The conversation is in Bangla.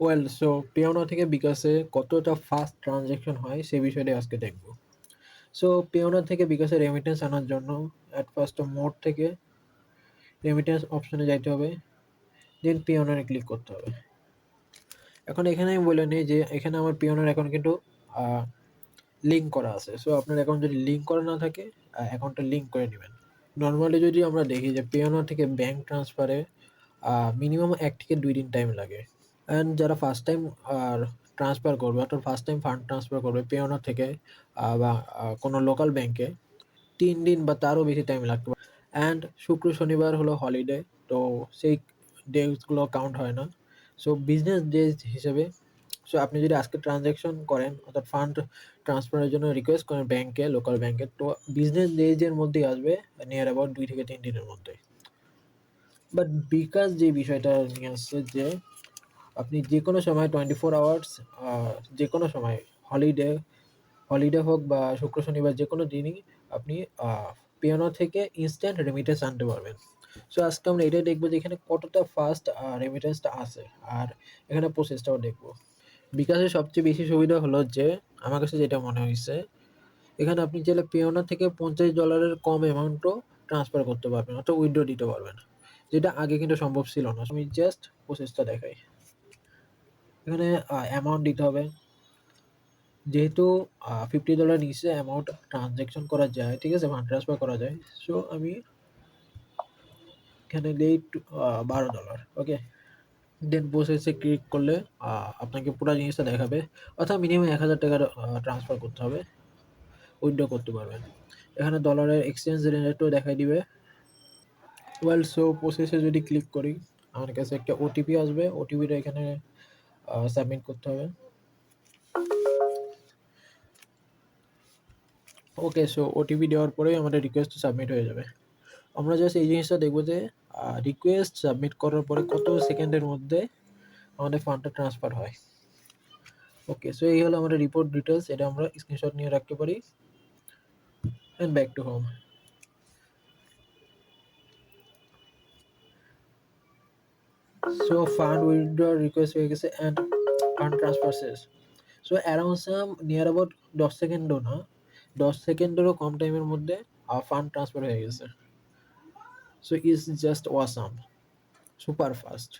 ওয়েল সো পেওনা থেকে বিকাশে কতটা ফাস্ট ট্রানজ্যাকশন হয় সেই বিষয়টা আজকে দেখব। সো পেওনা থেকে বিকাশে রেমিটেন্স আনার জন্য অ্যাট ফার্স্ট মোড থেকে রেমিটেন্স অপশনে যাইতে হবে, দেন পেওনারে ক্লিক করতে হবে। এখন এখানে আমি বলে নিই যে এখানে আমার পেওনার অ্যাকাউন্ট কিন্তু লিঙ্ক করা আছে। সো আপনার অ্যাকাউন্ট যদি লিঙ্ক করা না থাকে অ্যাকাউন্টটা লিঙ্ক করে নেবেন। নর্মালি যদি আমরা দেখি যে পেওনা থেকে ব্যাঙ্ক ট্রান্সফারে মিনিমাম ১ থেকে ২ দিন টাইম লাগে। অ্যান্ড যারা ফার্স্ট টাইম আর ট্রান্সফার করবে অর্থাৎ ফার্স্ট টাইম ফান্ড ট্রান্সফার করবে পেওনা থেকে বা কোনো লোকাল ব্যাংকে ৩ দিন বা তারও বেশি টাইম লাগতে পারে। অ্যান্ড শুক্র শনিবার হলো হলিডে, তো সেই ডেজগুলো কাউন্ট হয় না। সো বিজনেস ডেজ হিসেবে সো আপনি যদি আজকে ট্রানজ্যাকশন করেন অর্থাৎ ফান্ড ট্রান্সফারের জন্য রিকোয়েস্ট করেন ব্যাংকে, লোকাল ব্যাংকে, তো বিজনেস ডেজের মধ্যেই আসবে, নিয়ার অ্যাবাউট ২ থেকে ৩ দিনের মধ্যে। বাট বিকাশ যে বিষয়টা নিয়ে আসছে যে আপনি যেকোনো সময় 24 আওয়ার্স যেকোনো সময় হলিডে হলিডে হোক বা শুক্র শনিবার যেকোনো দিনই আপনি পেওনা থেকে ইনস্ট্যান্ট রেমিটেন্স আনতে পারবেন। সো আজকে আমরা এটাই দেখবো যে এখানে কতটা ফাস্ট রেমিটেন্সটা আসে, আর এখানে প্রসেসটাও দেখবো। বিকাশের সবচেয়ে বেশি সুবিধা হলো যে আমার কাছে যেটা মনে হয়েছে, এখানে আপনি চাইলে পেওনা থেকে $50 কম অ্যামাউন্টও ট্রান্সফার করতে পারবেন অর্থাৎ উইথড্র দিতে পারবেন, যেটা আগে কিন্তু সম্ভব ছিল না। আমি জাস্ট প্রসেসটা দেখাই। এখানে অ্যামাউন্ট দিতে হবে, যেহেতু $50 নিচে অ্যামাউন্ট ট্রানজ্যাকশন করা যায়, ঠিক আছে, ফান্ড ট্রান্সফার করা যায়। সো আমি এখানে দিই $12, ওকে। দেন প্রসেসে ক্লিক করলে আপনাকে পুরো জিনিসটা দেখাবে, অর্থাৎ মিনিমাম $১,০০০ ট্রান্সফার করতে হবে, উইথড্র করতে পারবেন। এখানে ডলারের এক্সচেঞ্জ রেটও দেখাই দিবে। ওয়েল সো প্রসেসে যদি ক্লিক করি আমার কাছে একটা ওটিপি আসবে, ওটিপিটা এখানে সাবমিট করতে হবে। ওকে, সো ওটিপি দেওয়ার পরেই আমাদের রিকোয়েস্ট সাবমিট হয়ে যাবে। আমরা জাস্ট এই জিনিসটা দেখবো যে রিকোয়েস্ট সাবমিট করার পরে কত সেকেন্ডের মধ্যে আমাদের ফান্ডটা ট্রান্সফার হয়। ওকে, সো এই হলো আমাদের রিপোর্ট ডিটেলস, এটা আমরা স্ক্রিনশট নিয়ে রাখতে পারি। And back to home. So fund withdraw request হয়ে গেছে অ্যান্ড ফান্ড ট্রান্সফার শেষ। So around some near about 10 সেকেন্ডও না, 10 সেকেন্ডেরও কম টাইমের মধ্যে ফান্ড ট্রান্সফার হয়ে গেছে। So it's just awesome, super fast.